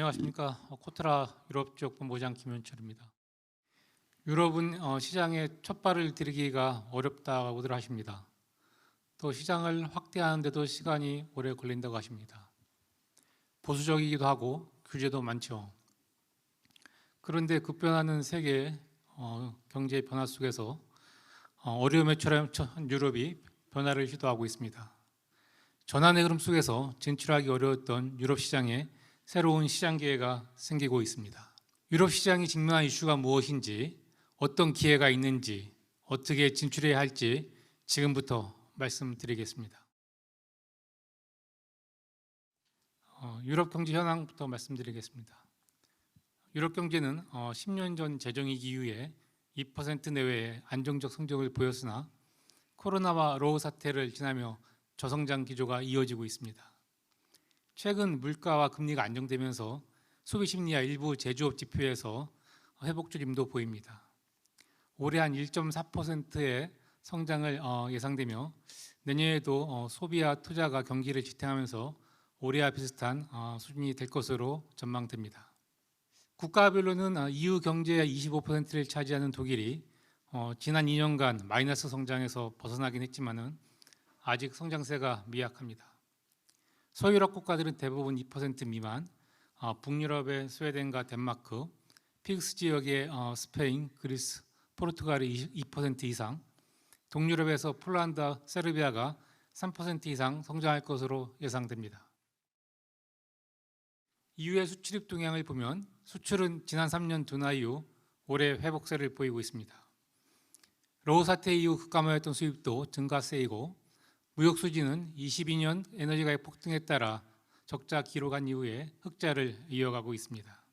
안녕하십니까. 코트라 유럽 지역 본부장 김현철입니다. 유럽은 시장에 첫 발을 들이기가 어렵다고들 하십니다. 또 시장을 확대하는 데도 시간이 오래 걸린다고 하십니다. 보수적이기도 하고 규제도 많죠. 그런데 급변하는 세계 경제 변화 속에서 어려움에 처한 유럽이 변화를 시도하고 있습니다. 전환의 흐름 속에서 진출하기 어려웠던 유럽 시장에 새로운 시장 기회가 생기고 있습니다. 유럽 시장이 직면한 이슈가 무엇인지, 어떤 기회가 있는지, 어떻게 진출해야 할지 지금부터 말씀드리겠습니다. 유럽 경제 현황부터 말씀드리겠습니다. 유럽 경제는 10년 전 재정위기 이후에 2% 내외의 안정적 성적을 보였으나 코로나와 로우 사태를 지나며 저성장 기조가 이어지고 있습니다. 최근 물가와 금리가 안정되면서 소비 심리와 일부 제조업 지표에서 회복 조짐도 보입니다. 올해 한 1.4%의 성장을 예상되며 내년에도 소비와 투자가 경기를 지탱하면서 올해와 비슷한 수준이 될 것으로 전망됩니다. 국가별로는 EU 경제의 25%를 차지하는 독일이 지난 2년간 마이너스 성장에서 벗어나긴 했지만은 아직 성장세가 미약합니다. 서유럽 국가들은 대부분 2% 미만, 북유럽의 스웨덴과 덴마크, 픽스 지역의 스페인, 그리스, 포르투갈이 2% 이상, 동유럽에서 폴란드, 세르비아가 3% 이상 성장할 것으로 예상됩니다. EU의 수출입 동향을 보면 수출은 지난 3년 둔화 이후 올해 회복세를 보이고 있습니다. 로우 사태 이후 급감하였던 수입도 증가세이고 무역 수지는 22년 에너지 가격 폭등에 따라 적자 기록한 이후에 흑자를 이어가고 있습니다.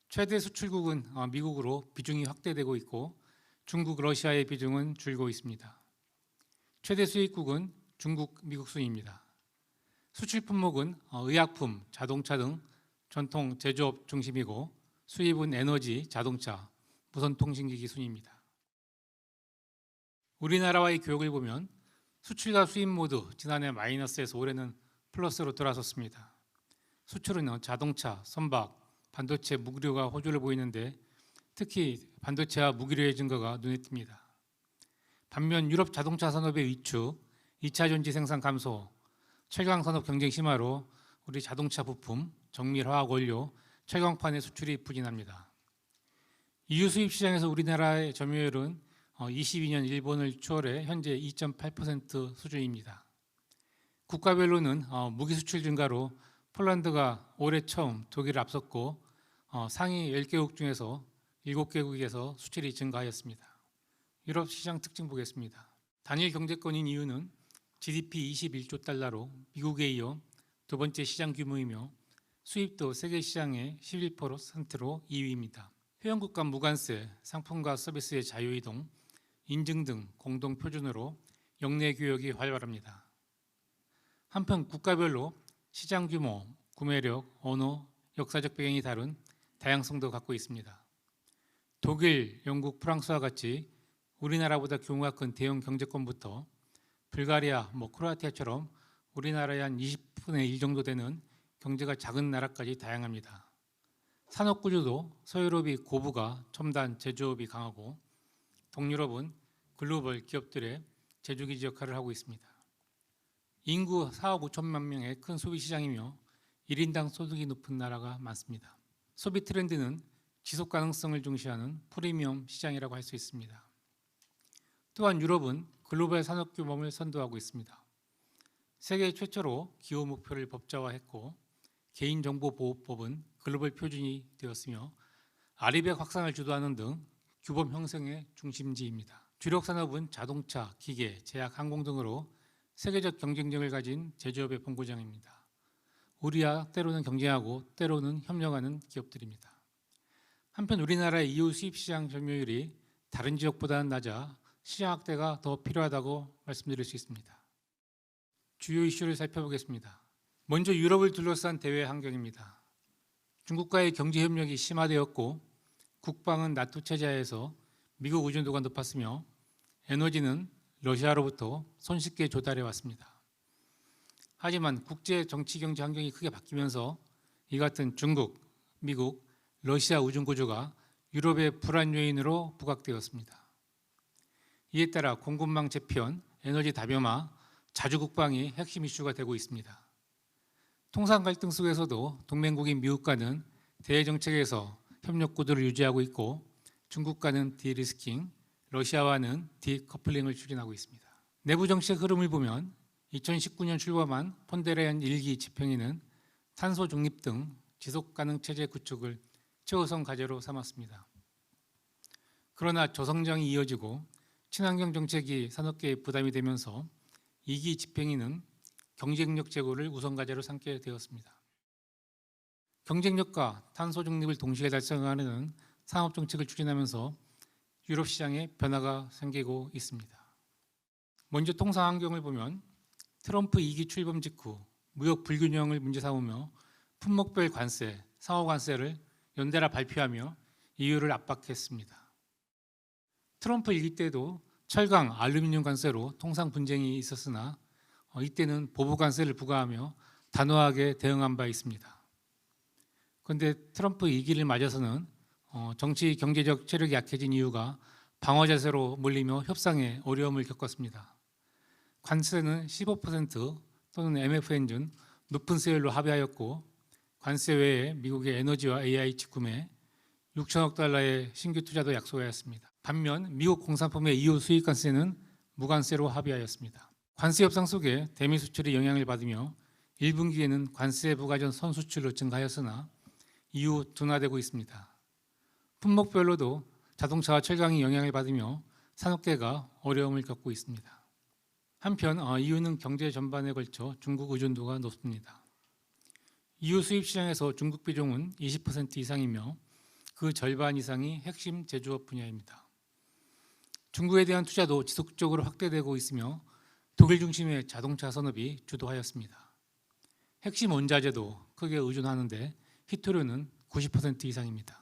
최대 수출국은 미국으로 비중이 확대되고 있고 중국, 러시아의 비중은 줄고 있습니다. 최대 수입국은 중국, 미국 순입니다. 수출 품목은 의약품, 자동차 등 전통 제조업 중심이고 수입은 에너지, 자동차, 무선통신기기 순입니다. 우리나라와의 교역을 보면 수출과 수입 모두 지난해 마이너스에서 올해는 플러스로 돌아섰습니다. 수출은 자동차, 선박, 반도체, 무기류가 호조를 보이는데 특히 반도체와 무기류의 증가가 눈에 띕니다. 반면 유럽 자동차 산업의 위축, 2차 전지 생산 감소, 철강 산업 경쟁 심화로 우리 자동차 부품, 정밀 화학 원료, 철강판의 수출이 부진합니다. EU 수입 시장에서 우리나라의 점유율은 22년 일본을 추월해 현재 2.8% 수준입니다. 국가별로는 무기 수출 증가로 폴란드가 올해 처음 독일을 앞섰고 상위 10개국 중에서 7개국에서 수출이 증가하였습니다. 유럽 시장 특징 보겠습니다. 단일 경제권인 EU는 GDP 21조 달러로 미국에 이어 두 번째 시장 규모이며 수입도 세계 시장의 11%로 2위입니다. 회원국 간 무관세, 상품과 서비스의 자유이동, 인증 등 공동 표준으로 역내 교역이 활발합니다. 한편 국가별로 시장 규모, 구매력, 언어, 역사적 배경이 다른 다양성도 갖고 있습니다. 독일, 영국, 프랑스와 같이 우리나라보다 규모가 큰 대형 경제권부터 불가리아, 크로아티아처럼 우리나라의 한 20분의 1 정도 되는 경제가 작은 나라까지 다양합니다. 산업 구조도 서유럽이 고부가, 첨단, 제조업이 강하고 동유럽은 글로벌 기업들의 제조기지 역할을 하고 있습니다. 인구 4억 5천만 명의 큰 소비 시장이며 1인당 소득이 높은 나라가 많습니다. 소비 트렌드는 지속 가능성을 중시하는 프리미엄 시장이라고 할 수 있습니다. 또한 유럽은 글로벌 산업 규범을 선도하고 있습니다. 세계 최초로 기후 목표를 법제화했고 개인정보보호법은 글로벌 표준이 되었으며 아리백 확산을 주도하는 등 규범 형성의 중심지입니다. 주력 산업은 자동차, 기계, 제약, 항공 등으로 세계적 경쟁력을 가진 제조업의 본고장입니다. 우리와 때로는 경쟁하고 때로는 협력하는 기업들입니다. 한편 우리나라의 EU 수입 시장 점유율이 다른 지역보다는 낮아 시장 확대가 더 필요하다고 말씀드릴 수 있습니다. 주요 이슈를 살펴보겠습니다. 먼저 유럽을 둘러싼 대외 환경입니다. 중국과의 경제 협력이 심화되었고 국방은 나토 체제하에서 미국 의존도가 높았으며 에너지는 러시아로부터 손쉽게 조달해 왔습니다. 하지만 국제 정치 경제 환경이 크게 바뀌면서 이 같은 중국, 미국, 러시아 우중구조가 유럽의 불안 요인으로 부각되었습니다. 이에 따라 공급망 재편, 에너지 다변화, 자주 국방이 핵심 이슈가 되고 있습니다. 통상 갈등 속에서도 동맹국인 미국과는 대외 정책에서 협력 구도를 유지하고 있고 중국과는 디리스킹, 러시아와는 디커플링을 추진하고 있습니다. 내부 정책 흐름을 보면 2019년 출범한 폰데레안 1기 집행위는 탄소 중립 등 지속 가능 체제 구축을 최우선 과제로 삼았습니다. 그러나 저성장이 이어지고 친환경 정책이 산업계에 부담이 되면서 2기 집행위는 경쟁력 제고를 우선 과제로 삼게 되었습니다. 경쟁력과 탄소 중립을 동시에 달성하는 산업 정책을 추진하면서 유럽 시장에 변화가 생기고 있습니다. 먼저 통상 환경을 보면 트럼프 2기 출범 직후 무역 불균형을 문제 삼으며 품목별 관세, 상호 관세를 연달아 발표하며 EU를 압박했습니다. 트럼프 1기 때도 철강, 알루미늄 관세로 통상 분쟁이 있었으나 이때는 보복 관세를 부과하며 단호하게 대응한 바 있습니다. 그런데 트럼프 2기를 맞아서는 정치 경제적 체력이 약해진 이유가 방어 자세로 몰리며 협상에 어려움을 겪었습니다. 관세는 15% 또는 MFN 준 높은 세율로 합의하였고 관세 외에 미국의 에너지와 AI 직구매 6천억 달러의 신규 투자도 약속하였습니다. 반면 미국 공산품의 EU 수입 관세는 무관세로 합의하였습니다. 관세 협상 속에 대미 수출이 영향을 받으며 1분기에는 관세 부과전 선수출로 증가하였으나 이후 둔화되고 있습니다. 품목별로도 자동차와 철강이 영향을 받으며 산업계가 어려움을 겪고 있습니다. 한편 EU는 경제 전반에 걸쳐 중국 의존도가 높습니다. EU 수입 시장에서 중국 비중은 20% 이상이며 그 절반 이상이 핵심 제조업 분야입니다. 중국에 대한 투자도 지속적으로 확대되고 있으며 독일 중심의 자동차 산업이 주도하였습니다. 핵심 원자재도 크게 의존하는데 희토류는 90% 이상입니다.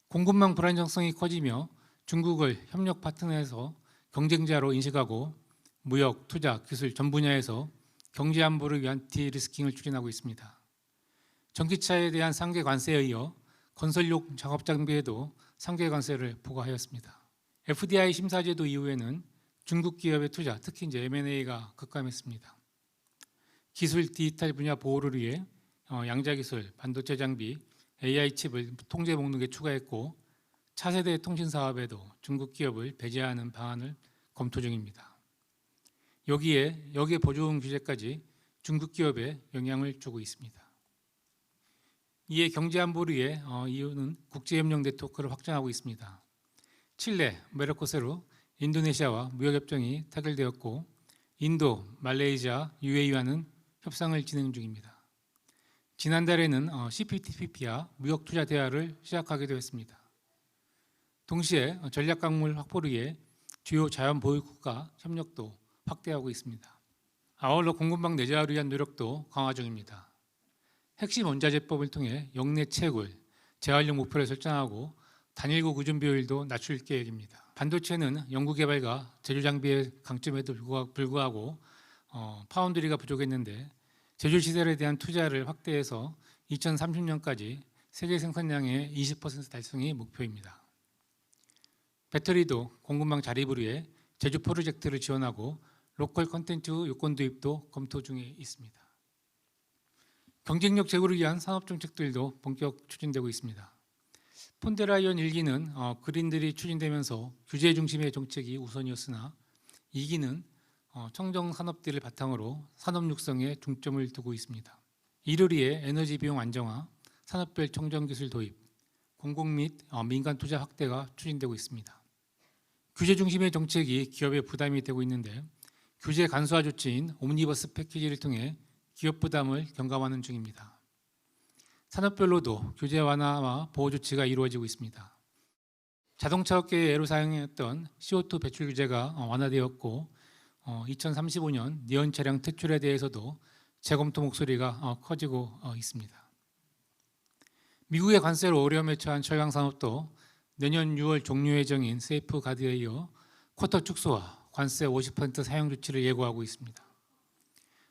공급망 불안정성이 커지며 중국을 협력 파트너에서 경쟁자로 인식하고 무역, 투자, 기술 전 분야에서 경제 안보를 위한 디리스킹을 추진하고 있습니다. 전기차에 대한 상계 관세에 이어 건설용 작업 장비에도 상계 관세를 부과하였습니다. FDI 심사제도 이후에는 중국 기업의 투자, 특히 이제 M&A가 급감했습니다. 기술 디지털 분야 보호를 위해 양자 기술, 반도체 장비, AI 칩을 통제 목록에 추가했고 차세대 통신 사업에도 중국 기업을 배제하는 방안을 검토 중입니다. 여기에 보조금 규제까지 중국 기업에 영향을 주고 있습니다. 이에 경제 안보를 위해 EU는 국제협력 네트워크를 확장하고 있습니다. 칠레, 메르코세르, 인도네시아와 무역협정이 타결되었고 인도, 말레이시아, UAE와는 협상을 진행 중입니다. 지난달에는 CPTPP와 무역투자 대화를 시작하기도 했습니다. 동시에 전략광물 확보를 위해 주요 자원보유국가 협력도 확대하고 있습니다. 아울러 공급망 내재화를 위한 노력도 강화 중입니다. 핵심 원자재법을 통해 역내 채굴, 재활용 목표를 설정하고 단일국 의존 비율도 낮출 계획입니다. 반도체는 연구개발과 제조 장비의 강점에도 불구하고 파운드리가 부족했는데 제조 시설에 대한 투자를 확대해서 2030년까지 세계 생산량의 20% 달성이 목표입니다. 배터리도 공급망 자립을 위해 제조 프로젝트를 지원하고 로컬 컨텐츠 요건 도입도 검토 중에 있습니다. 경쟁력 제고를 위한 산업 정책들도 본격 추진되고 있습니다. 폰데라이언 1기는 그린들이 추진되면서 규제 중심의 정책이 우선이었으나 2기는 청정 산업들을 바탕으로 산업 육성에 중점을 두고 있습니다. 이를 위해 에너지 비용 안정화, 산업별 청정 기술 도입, 공공 및 민간 투자 확대가 추진되고 있습니다. 규제 중심의 정책이 기업에 부담이 되고 있는데 규제 간소화 조치인 옴니버스 패키지를 통해 기업 부담을 경감하는 중입니다. 산업별로도 규제 완화와 보호 조치가 이루어지고 있습니다. 자동차 업계에 애로 사용했던 CO2 배출 규제가 완화되었고 2035년 니온 차량 퇴출에 대해서도 재검토 목소리가 커지고 있습니다. 미국의 관세로 어려움에 처한 철강 산업도 내년 6월 종료 예정인 세이프 가드에 이어 쿼터 축소와 관세 50% 사용 조치를 예고하고 있습니다.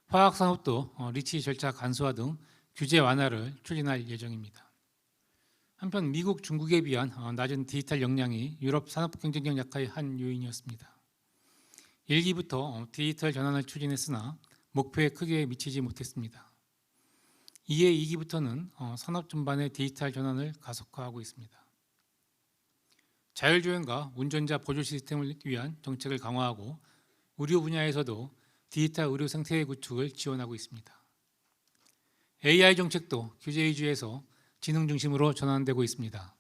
화학 산업도 리치 절차 간소화 등 규제 완화를 추진할 예정입니다. 한편 미국, 중국에 비한 낮은 디지털 역량이 유럽 산업 경쟁력 약화의 한 요인이었습니다. 1기부터 디지털 전환을 추진했으나 목표에 크게 미치지 못했습니다. 이에 2기부터는 산업 전반의 디지털 전환을 가속화하고 있습니다. 자율주행과 운전자 보조 시스템을 위한 정책을 강화하고 의료 분야에서도 디지털 의료 생태계 구축을 지원하고 있습니다. AI 정책도 규제 위주에서 지능 중심으로 전환되고 있습니다.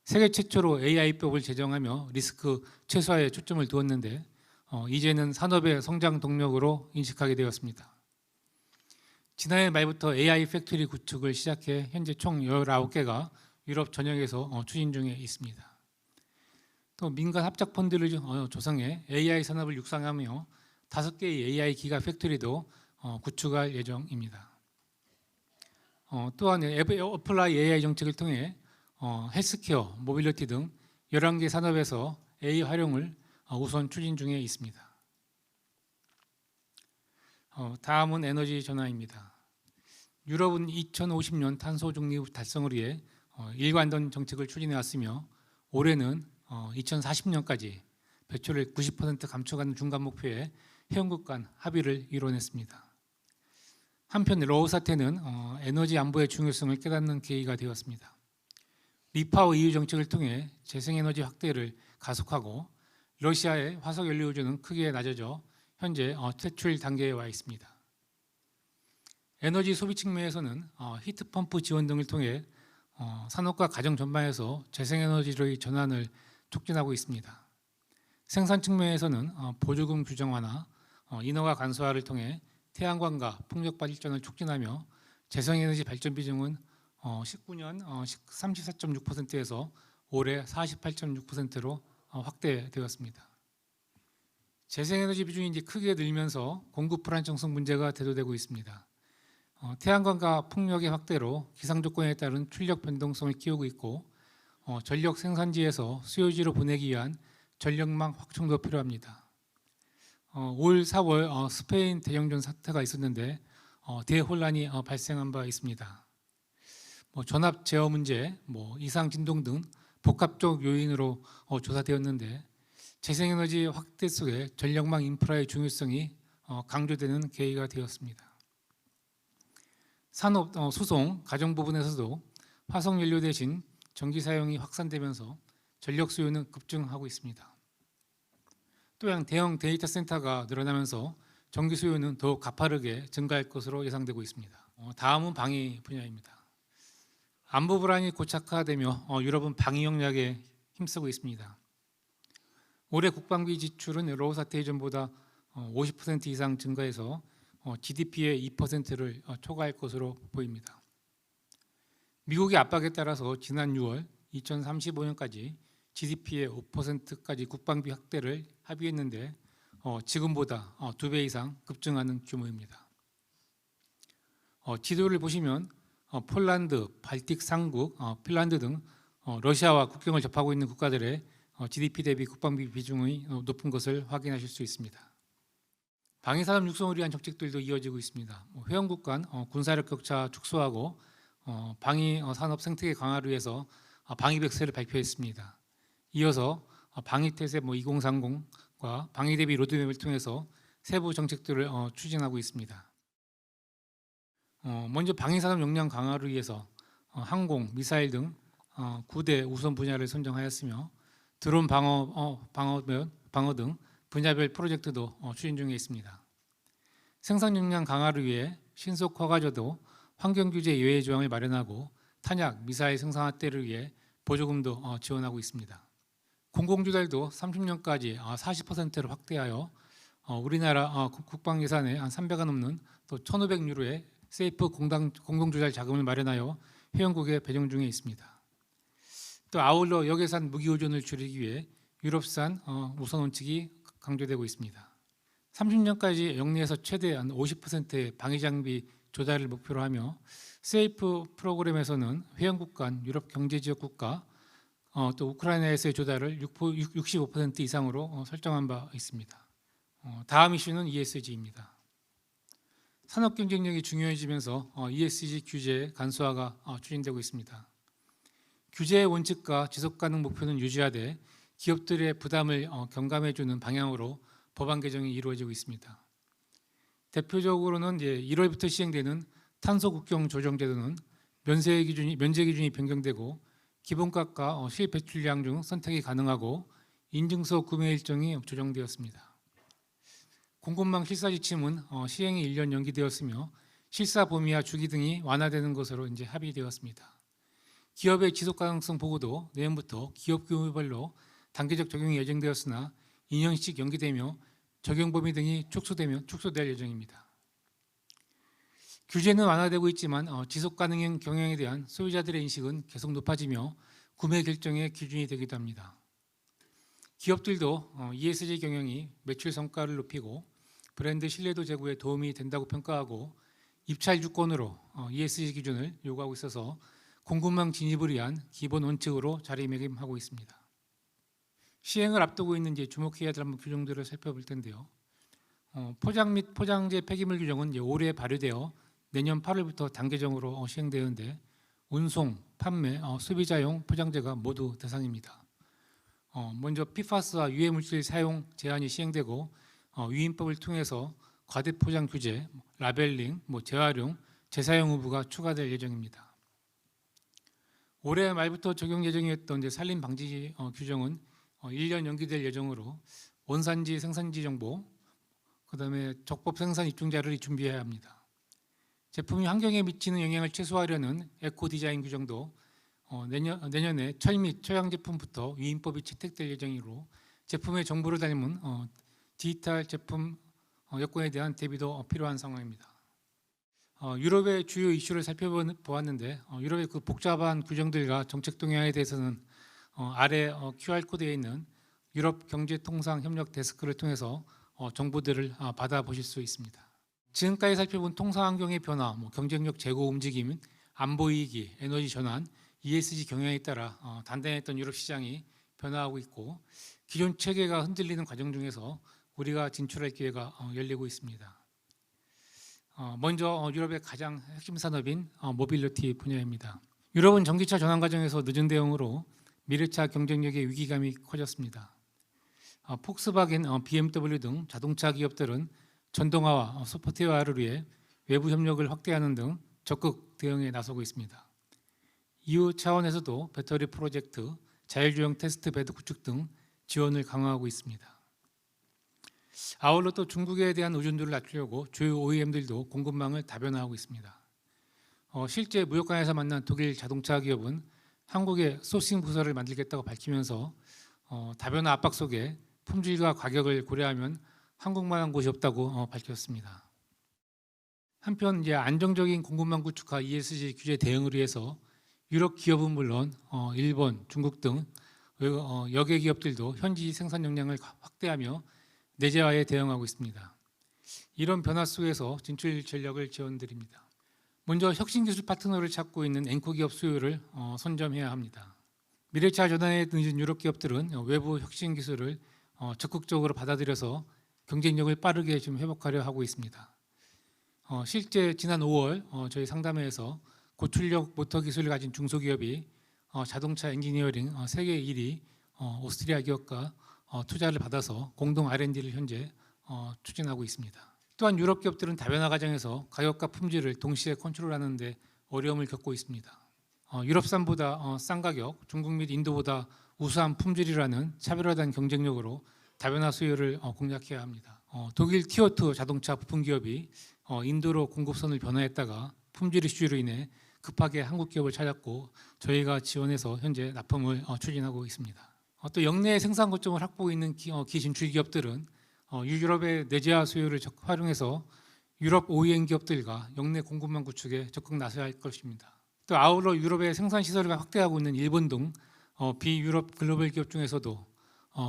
세계 최초로 AI법을 제정하며 리스크 최소화에 초점을 두었는데 이제는 산업의 성장 동력으로 인식하게 되었습니다. 지난해 말부터 AI 팩토리 구축을 시작해 현재 총 19개가 유럽 전역에서 추진 중에 있습니다. 또 민간 합작 펀드를 조성해 AI 산업을 육성하며 5개의 AI 기가 팩토리도 구축할 예정입니다. 또한 어플라이 AI 정책을 통해 헬스케어, 모빌리티 등 11개 산업에서 AI 활용을 우선 추진 중에 있습니다. 다음은 에너지 전환입니다. 유럽은 2050년 탄소 중립 달성을 위해 일관된 정책을 추진해 왔으며 올해는 2040년까지 배출을 90% 감축하는 중간 목표에 회원국 간 합의를 이뤄냈습니다. 한편 러우 사태는 에너지 안보의 중요성을 깨닫는 계기가 되었습니다. 리파워 EU 정책을 통해 재생에너지 확대를 가속하고 러시아의 화석연료 의존은 크게 낮아져 현재 퇴출 단계에 와 있습니다. 에너지 소비 측면에서는 히트펌프 지원 등을 통해 산업과 가정 전반에서 재생에너지로의 전환을 촉진하고 있습니다. 생산 측면에서는 보조금 규정 완화, 인허가 간소화를 통해 태양광과 풍력 발전을 촉진하며 재생에너지 발전 비중은 19년 34.6%에서 올해 48.6%로 확대되었습니다. 재생에너지 비중이 이제 크게 늘면서 공급 불안정성 문제가 대두되고 있습니다. 태양광과 풍력의 확대로 기상 조건에 따른 출력 변동성을 키우고 있고 전력 생산지에서 수요지로 보내기 위한 전력망 확충도 필요합니다. 올 4월 스페인 대형전 사태가 있었는데 대혼란이 발생한 바 있습니다. 전압 제어 문제, 이상 진동 등 복합적 요인으로 조사되었는데 재생에너지 확대 속에 전력망 인프라의 중요성이 강조되는 계기가 되었습니다. 산업, 수송, 가정 부분에서도 화석연료 대신 전기 사용이 확산되면서 전력 수요는 급증하고 있습니다. 또한 대형 데이터 센터가 늘어나면서 전기 수요는 더욱 가파르게 증가할 것으로 예상되고 있습니다. 다음은 방위 분야입니다. 안보 불안이 고착화되며 유럽은 방위 역량에 힘쓰고 있습니다. 올해 국방비 지출은 러우 사태 이전보다 50% 이상 증가해서 GDP의 2%를 초과할 것으로 보입니다. 미국의 압박에 따라서 지난 6월 2035년까지 GDP의 5%까지 국방비 확대를 합의했는데 지금보다 2배 이상 급증하는 규모입니다. 지도를 보시면 폴란드, 발틱 3국, 핀란드 등 러시아와 국경을 접하고 있는 국가들의 GDP 대비 국방비 비중이 높은 것을 확인하실 수 있습니다. 방위산업 육성을 위한 정책들도 이어지고 있습니다. 회원국 간 군사력 격차 축소하고 방위산업 생태계 강화를 위해서 방위백세를 발표했습니다. 이어서 방위태세 2030과 방위대비 로드맵을 통해서 세부 정책들을 추진하고 있습니다. 먼저 방위산업 역량 강화를 위해서 항공, 미사일 등 9대 우선 분야를 선정하였으며 드론 방어 등 분야별 프로젝트도 추진 중에 있습니다. 생산 역량 강화를 위해 신속 허가제도, 환경규제 예외 조항을 마련하고 탄약, 미사일 생산 확대를 위해 보조금도 지원하고 있습니다. 공공조달도 30년까지 40%를 확대하여 우리나라 국방 예산의 한 3배가 넘는 또 1,500유로의 세이프 공공조달 자금을 마련하여 회원국에 배정 중에 있습니다. 또 아울러 역예산 무기 의존을 줄이기 위해 유럽산 우선 원칙이 강조되고 있습니다. 30년까지 영내에서 최대 한 50%의 방위장비 조달을 목표로 하며 세이프 프로그램에서는 회원국 간 유럽 경제지역 국가 또 우크라이나에서의 조달을 65% 이상으로 설정한 바 있습니다. 다음 이슈는 ESG입니다. 산업 경쟁력이 중요해지면서 ESG 규제 간소화가 추진되고 있습니다. 규제의 원칙과 지속가능 목표는 유지하되 기업들의 부담을 경감해주는 방향으로 법안 개정이 이루어지고 있습니다. 대표적으로는 이제 1월부터 시행되는 탄소 국경 조정 제도는 면제 기준이 변경되고 기본가가 실배출량 중 선택이 가능하고 인증서 구매 일정이 조정되었습니다. 공급망 실사 지침은 시행이 1년 연기되었으며 실사 범위와 주기 등이 완화되는 것으로 이제 합의되었습니다. 기업의 지속 가능성 보고도 내년부터 기업 규모별로 단계적 적용이 예정되었으나 2년씩 연기되며 적용 범위 등이 축소될 예정입니다. 규제는 완화되고 있지만 지속 가능형 경영에 대한 소비자들의 인식은 계속 높아지며 구매 결정의 기준이 되기도 합니다. 기업들도 ESG 경영이 매출 성과를 높이고 브랜드 신뢰도 제고에 도움이 된다고 평가하고 입찰 주권으로 ESG 기준을 요구하고 있어서 공급망 진입을 위한 기본 원칙으로 자리매김하고 있습니다. 시행을 앞두고 있는 주목해야 될 규정들을 살펴볼 텐데요. 포장 및 포장재 폐기물 규정은 올해 발효되어 내년 8월부터 단계적으로 시행되는데 운송, 판매, 소비자용 포장재가 모두 대상입니다. 먼저 PFAS와 유해 물질 사용 제한이 시행되고 위임법을 통해서 과대 포장 규제, 라벨링, 재활용, 재사용 의무가 추가될 예정입니다. 올해 말부터 적용 예정이었던 산림 방지 규정은 1년 연기될 예정으로 원산지, 생산지 정보, 그다음에 적법 생산 입증 자료를 준비해야 합니다. 제품이 환경에 미치는 영향을 최소화하려는 에코 디자인 규정도 내년에 철 및 초양 제품부터 위임법이 채택될 예정이므로 제품의 정보를 담은 디지털 제품 여건에 대한 대비도 필요한 상황입니다. 유럽의 주요 이슈를 살펴보았는데 유럽의 그 복잡한 규정들과 정책 동향에 대해서는 아래 QR코드에 있는 유럽 경제통상협력 데스크를 통해서 정보들을 받아보실 수 있습니다. 지금까지 살펴본 통상환경의 변화, 경쟁력 제고 움직임, 안보위기, 에너지 전환, ESG 경향에 따라 단단했던 유럽 시장이 변화하고 있고 기존 체계가 흔들리는 과정 중에서 우리가 진출할 기회가 열리고 있습니다. 먼저 유럽의 가장 핵심 산업인 모빌리티 분야입니다. 유럽은 전기차 전환 과정에서 늦은 대응으로 미래차 경쟁력의 위기감이 커졌습니다. 폭스바겐, BMW 등 자동차 기업들은 전동화와 소프트웨어화를 위해 외부 협력을 확대하는 등 적극 대응에 나서고 있습니다. EU 차원에서도 배터리 프로젝트, 자율주행 테스트 베드 구축 등 지원을 강화하고 있습니다. 아울러 또 중국에 대한 의존도를 낮추려고 주요 OEM들도 공급망을 다변화하고 있습니다. 실제 무역관에서 만난 독일 자동차 기업은 한국에 소싱 부서를 만들겠다고 밝히면서 다변화 압박 속에 품질과 가격을 고려하면 한국만한 곳이 없다고 밝혔습니다. 한편 안정적인 공급망 구축과 ESG 규제 대응을 위해서 유럽 기업은 물론 일본, 중국 등 역외 기업들도 현지 생산 역량을 확대하며 내재화에 대응하고 있습니다. 이런 변화 속에서 진출 전략을 지원드립니다. 먼저 혁신기술 파트너를 찾고 있는 앵커 기업 수요를 선점해야 합니다. 미래차 전환에 늦은 유럽 기업들은 외부 혁신 기술을 적극적으로 받아들여서 경쟁력을 빠르게 좀 회복하려 하고 있습니다. 실제 지난 5월 저희 상담회에서 고출력 모터 기술을 가진 중소기업이 자동차 엔지니어링 세계 1위 오스트리아 기업과 투자를 받아서 공동 R&D를 현재 추진하고 있습니다. 또한 유럽 기업들은 다변화 과정에서 가격과 품질을 동시에 컨트롤하는 데 어려움을 겪고 있습니다. 유럽산보다 싼 가격, 중국 및 인도보다 우수한 품질이라는 차별화된 경쟁력으로 다변화 수요를 공략해야 합니다. 독일 티어2 자동차 부품 기업이 인도로 공급선을 변화했다가 품질 이슈로 인해 급하게 한국 기업을 찾았고 저희가 지원해서 현재 납품을 추진하고 있습니다. 또 역내 생산 거점을 확보하고 있는 기진출 기업들은 유럽의 내재화 수요를 활용해서 유럽 OEM 기업들과 역내 공급망 구축에 적극 나서야 할 것입니다. 또 아울러 유럽의 생산 시설을 확대하고 있는 일본 등 비유럽 글로벌 기업 중에서도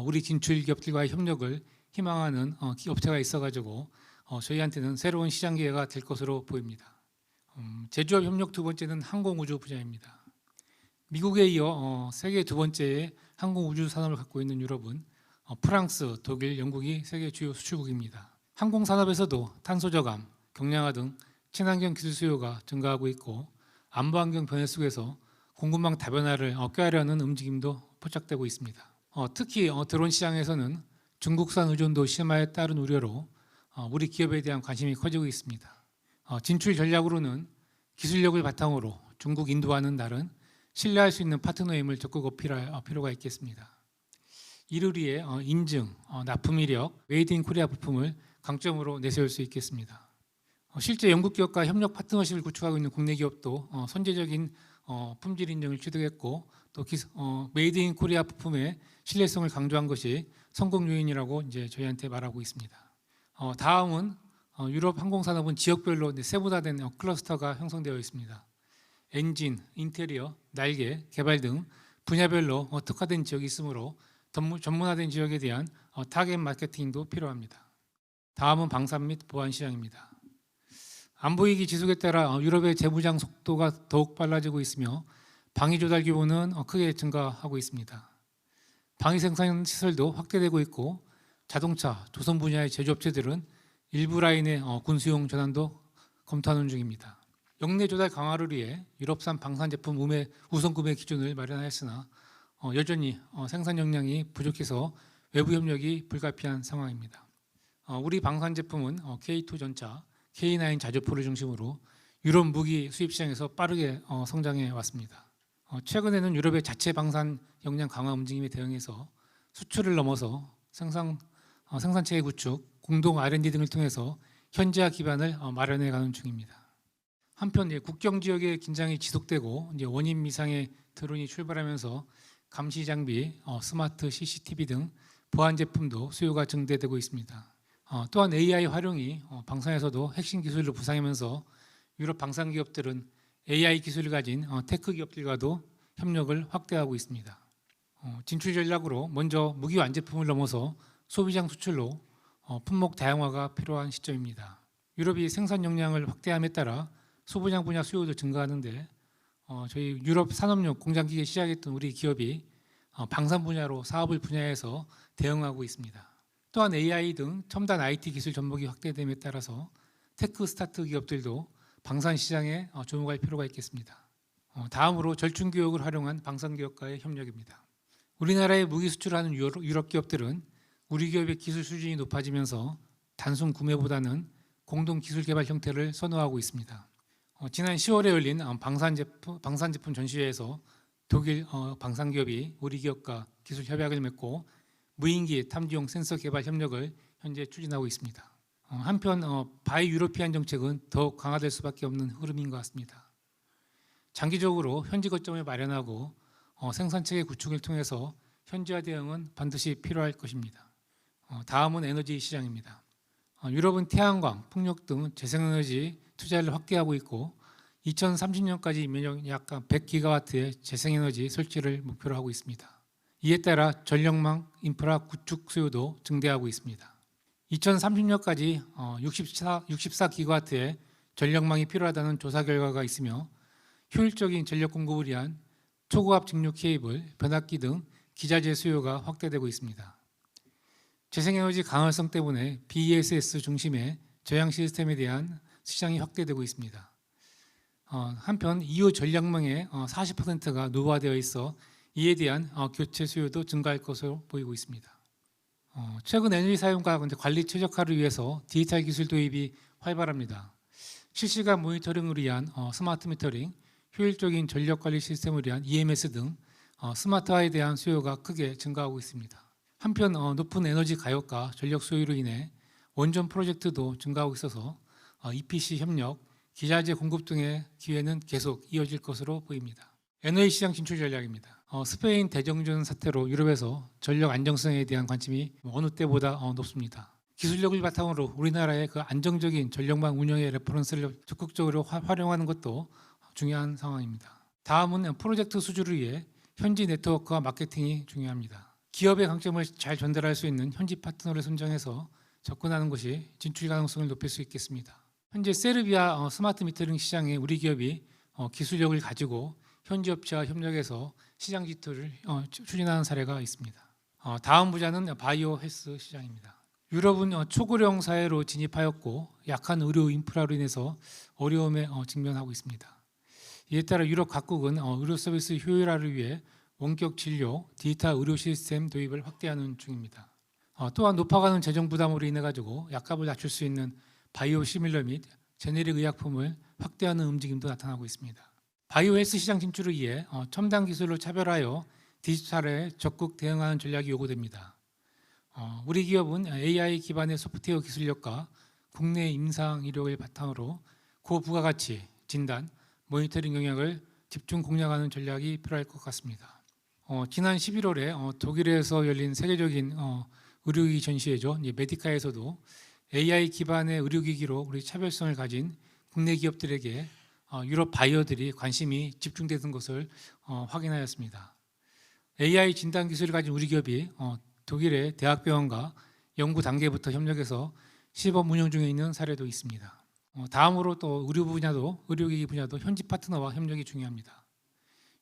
우리 진출 기업들과의 협력을 희망하는 업체가 있어가지고 저희한테는 새로운 시장 기회가 될 것으로 보입니다. 제조업 협력 두 번째는 항공우주 분야입니다. 미국에 이어 세계 두 번째의 항공우주 산업을 갖고 있는 유럽은 프랑스, 독일, 영국이 세계 주요 수출국입니다. 항공산업에서도 탄소 저감, 경량화 등 친환경 기술 수요가 증가하고 있고 안보환경 변화 속에서 공급망 다변화를 꾀하려는 움직임도 포착되고 있습니다. 특히 드론 시장에서는 중국산 의존도 심화에 따른 우려로 우리 기업에 대한 관심이 커지고 있습니다. 진출 전략으로는 기술력을 바탕으로 중국, 인도와는 다른 신뢰할 수 있는 파트너임을 적극 어필할 필요가 있겠습니다. 이를 위해 인증, 납품 이력, 메이드 인 코리아 부품을 강점으로 내세울 수 있겠습니다. 실제 영국 기업과 협력 파트너십을 구축하고 있는 국내 기업도 선제적인 품질 인증을 취득했고 또 메이드 인 코리아 부품의 신뢰성을 강조한 것이 성공 요인이라고 이제 저희한테 말하고 있습니다. 다음은 유럽 항공산업은 지역별로 세분화된 클러스터가 형성되어 있습니다. 엔진, 인테리어, 날개, 개발 등 분야별로 특화된 지역이 있으므로 전문화된 지역에 대한 타겟 마케팅도 필요합니다. 다음은 방산 및 보안 시장입니다. 안보위기 지속에 따라 유럽의 재무장 속도가 더욱 빨라지고 있으며 방위 조달 규모는 크게 증가하고 있습니다. 방위 생산 시설도 확대되고 있고 자동차, 조선 분야의 제조업체들은 일부 라인의 군수용 전환도 검토하는 중입니다. 역내 조달 강화를 위해 유럽산 방산 제품 우선 구매 기준을 마련하였으나 여전히 생산 역량이 부족해서 외부 협력이 불가피한 상황입니다. 우리 방산 제품은 K2 전차, K9 자주포를 중심으로 유럽 무기 수입 시장에서 빠르게 성장해 왔습니다. 최근에는 유럽의 자체 방산 역량 강화 움직임에 대응해서 수출을 넘어서 생산체계 구축, 공동 R&D 등을 통해서 현지화 기반을 마련해 가는 중입니다. 한편 국경 지역의 긴장이 지속되고 원인 미상의 드론이 출발하면서 감시 장비, 스마트 CCTV 등 보안 제품도 수요가 증대되고 있습니다. 또한 AI 활용이 방산에서도 핵심 기술로 부상하면서 유럽 방산 기업들은 AI 기술을 가진 테크 기업들과도 협력을 확대하고 있습니다. 진출 전략으로 먼저 무기 완제품을 넘어서 소비장 수출로 품목 다양화가 필요한 시점입니다. 유럽이 생산 역량을 확대함에 따라 소비장 분야 수요도 증가하는데 저희 유럽 산업용 공장기계 시작했던 우리 기업이 방산 분야로 사업을 분야해서 대응하고 있습니다. 또한 AI 등 첨단 IT 기술 접목이 확대됨에 따라서 테크 스타트 기업들도 방산 시장에 주목할 필요가 있겠습니다. 다음으로 절충 교육을 활용한 방산 기업과의 협력입니다. 우리나라에 무기 수출하는 유럽 기업들은 우리 기업의 기술 수준이 높아지면서 단순 구매보다는 공동 기술 개발 형태를 선호하고 있습니다. 지난 10월에 열린 방산 제품 전시회에서 독일 방산 기업이 우리 기업과 기술 협약을 맺고 무인기 탐지용 센서 개발 협력을 현재 추진하고 있습니다. 한편 바이 유러피안 정책은 더욱 강화될 수밖에 없는 흐름인 것 같습니다. 장기적으로 현지 거점을 마련하고 생산체계 구축을 통해서 현지화 대응은 반드시 필요할 것입니다. 다음은 에너지 시장입니다. 유럽은 태양광, 풍력 등 재생에너지 투자를 확대하고 있고 2030년까지 약 100기가와트의 재생에너지 설치를 목표로 하고 있습니다. 이에 따라 전력망 인프라 구축 수요도 증대하고 있습니다. 2030년까지 64기가와트의 전력망이 필요하다는 조사 결과가 있으며 효율적인 전력 공급을 위한 초고압 직류 케이블, 변압기 등 기자재 수요가 확대되고 있습니다. 재생에너지 강화성 때문에 BESS 중심의 저장 시스템에 대한 시장이 확대되고 있습니다. 한편 이후 전력망의 40%가 노후화되어 있어 이에 대한 교체 수요도 증가할 것으로 보이고 있습니다. 최근 에너지 사용과 관리 최적화를 위해서 디지털 기술 도입이 활발합니다. 실시간 모니터링을 위한 스마트 미터링, 효율적인 전력 관리 시스템을 위한 EMS 등 스마트화에 대한 수요가 크게 증가하고 있습니다. 한편 높은 에너지 가격과 전력 수요로 인해 원전 프로젝트도 증가하고 있어서 EPC 협력, 기자재 공급 등의 기회는 계속 이어질 것으로 보입니다. 에너지 시장 진출 전략입니다. 스페인 대정전 사태로 유럽에서 전력 안정성에 대한 관심이 어느 때보다 높습니다. 기술력을 바탕으로 우리나라의 그 안정적인 전력망 운영의 레퍼런스를 적극적으로 활용하는 것도 중요한 상황입니다. 다음은 프로젝트 수주를 위해 현지 네트워크와 마케팅이 중요합니다. 기업의 강점을 잘 전달할 수 있는 현지 파트너를 선정해서 접근하는 것이 진출 가능성을 높일 수 있겠습니다. 현재 세르비아 스마트 미터링 시장에 우리 기업이 기술력을 가지고 현지 업체와 협력해서 시장 진출을 추진하는 사례가 있습니다. 다음 분야는 바이오 헬스 시장입니다. 유럽은 초고령 사회로 진입하였고 약한 의료 인프라로 인해서 어려움에 직면하고 있습니다. 이에 따라 유럽 각국은 의료 서비스 효율화를 위해 원격 진료, 디지털 의료 시스템 도입을 확대하는 중입니다. 또한 높아가는 재정 부담으로 인해 가지고 약값을 낮출 수 있는 바이오 시밀러 및 제네릭 의약품을 확대하는 움직임도 나타나고 있습니다. 바이오 헬스 시장 진출을 위해 첨단 기술로 차별하여 디지털에 적극 대응하는 전략이 요구됩니다. 우리 기업은 AI 기반의 소프트웨어 기술력과 국내 임상 이력을 바탕으로 고부가가치 진단, 모니터링 영역을 집중 공략하는 전략이 필요할 것 같습니다. 지난 11월에 독일에서 열린 세계적인 의료기기 전시회죠. 메디카에서도 AI 기반의 의료기기로 우리 차별성을 가진 국내 기업들에게 유럽 바이어들이 관심이 집중되는 것을 확인하였습니다. AI 진단 기술을 가진 우리 기업이 독일의 대학병원과 연구 단계부터 협력해서 시범 운영 중에 있는 사례도 있습니다. 다음으로 또 의료기기 분야도 현지 파트너와 협력이 중요합니다.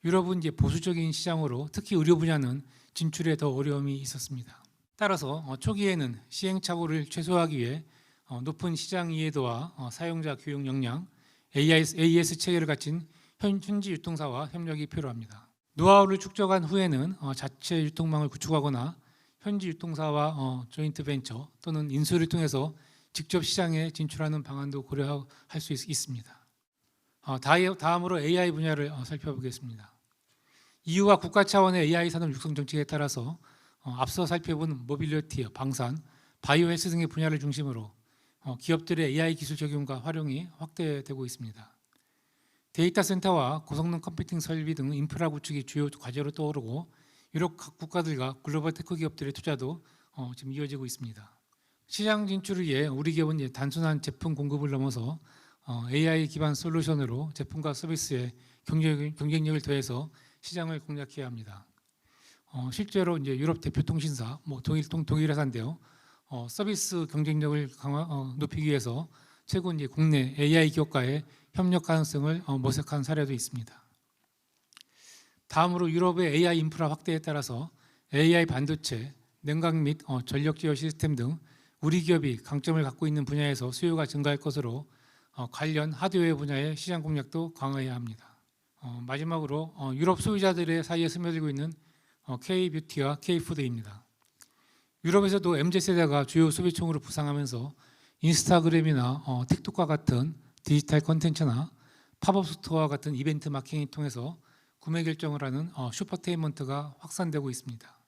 유럽은 이제 보수적인 시장으로 특히 의료 분야는 진출에 더 어려움이 있었습니다. 따라서 초기에는 시행착오를 최소화하기 위해 높은 시장 이해도와 사용자 교육 역량, AS 체계를 갖춘 현지 유통사와 협력이 필요합니다. 노하우를 축적한 후에는 자체 유통망을 구축하거나 현지 유통사와 조인트 벤처 또는 인수를 통해서 직접 시장에 진출하는 방안도 고려할 수 있습니다. 다음으로 AI 분야를 살펴보겠습니다. EU와 국가 차원의 AI 산업 육성 정책에 따라서 앞서 살펴본 모빌리티, 방산, 바이오 헬스 등의 분야를 중심으로 기업들의 AI 기술 적용과 활용이 확대되고 있습니다. 데이터 센터와 고성능 컴퓨팅 설비 등 인프라 구축이 주요 과제로 떠오르고 유럽 각 국가들과 글로벌 테크 기업들의 투자도 지금 이어지고 있습니다. 시장 진출을 위해 우리 기업은 단순한 제품 공급을 넘어서 AI 기반 솔루션으로 제품과 서비스에 경쟁력을 더해서 시장을 공략해야 합니다. 실제로 이제 유럽 대표 통신사, 독일 회사인데요. 서비스 경쟁력을 높이기 위해서 최근 국내 AI 기업과의 협력 가능성을 모색한 사례도 있습니다. 다음으로 유럽의 AI 인프라 확대에 따라서 AI 반도체, 냉각 및 전력 제어 시스템 등 우리 기업이 강점을 갖고 있는 분야에서 수요가 증가할 것으로 관련 하드웨어 분야의 시장 공략도 강화해야 합니다. 마지막으로 유럽 소비자들의 사이에 스며들고 있는 K-뷰티와 K-푸드입니다. 유럽에서도 MZ세대가 주요 소비총으로 부상하면서 인스타그램이나 틱톡과 같은 디지털 콘텐츠나 팝업 스토어와 같은 이벤트 마케팅을 통해서 구매 결정을 하는 슈퍼테인먼트가 확산되고 있습니다.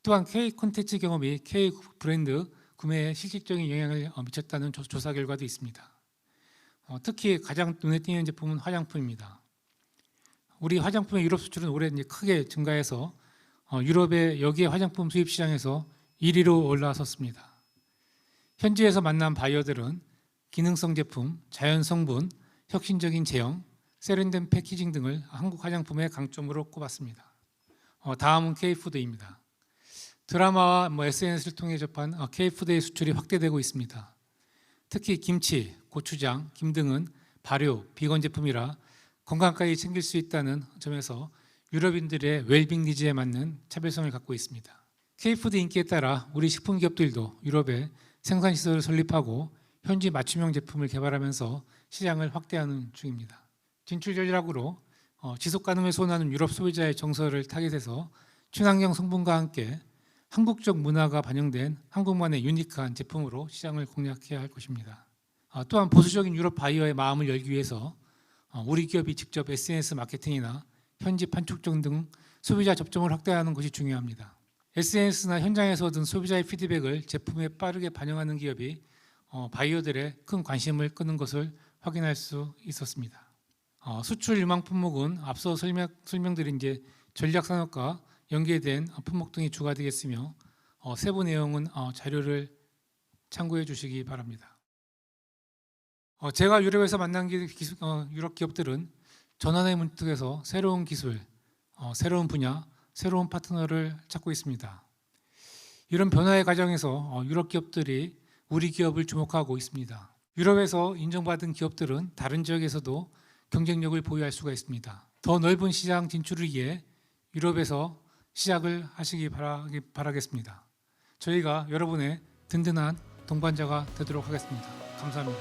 또한 K 콘텐츠 경험이 K 브랜드 구매에 실질적인 영향을 미쳤다는 조사 결과도 있습니다. 특히 가장 눈에 띄는 제품은 화장품입니다. 우리 화장품의 유럽 수출은 올해 크게 증가해서 유럽의 여기에 화장품 수입 시장에서 1위로 올라섰습니다. 현지에서 만난 바이어들은 기능성 제품, 자연 성분, 혁신적인 제형, 세련된 패키징 등을 한국 화장품의 강점으로 꼽았습니다. 다음은 K푸드입니다. 드라마와 SNS를 통해 접한 K푸드의 수출이 확대되고 있습니다. 특히 김치, 고추장, 김 등은 발효, 비건 제품이라 건강까지 챙길 수 있다는 점에서 유럽인들의 웰빙 니즈에 맞는 차별성을 갖고 있습니다. K푸드 인기에 따라 우리 식품 기업들도 유럽에 생산시설을 설립하고 현지 맞춤형 제품을 개발하면서 시장을 확대하는 중입니다. 진출 전략으로 지속가능을 소원하는 유럽 소비자의 정서를 타깃해서 친환경 성분과 함께 한국적 문화가 반영된 한국만의 유니크한 제품으로 시장을 공략해야 할 것입니다. 또한 보수적인 유럽 바이어의 마음을 열기 위해서 우리 기업이 직접 SNS 마케팅이나 현지 판촉점 등 소비자 접점을 확대하는 것이 중요합니다. SNS나 현장에서 얻은 소비자의 피드백을 제품에 빠르게 반영하는 기업이 바이어들의 큰 관심을 끄는 것을 확인할 수 있었습니다. 수출 유망 품목은 앞서 설명드린 전략 산업과 연계된 품목 등이 주가 되겠으며 세부 내용은 자료를 참고해 주시기 바랍니다. 제가 유럽에서 만난 유럽 기업들은 전환의 문턱에서 새로운 기술, 새로운 분야, 새로운 파트너를 찾고 있습니다. 이런 변화의 과정에서 유럽 기업들이 우리 기업을 주목하고 있습니다. 유럽에서 인정받은 기업들은 다른 지역에서도 경쟁력을 보유할 수가 있습니다. 더 넓은 시장 진출을 위해 유럽에서 시작을 하시기 바라겠습니다. 저희가 여러분의 든든한 동반자가 되도록 하겠습니다. 감사합니다.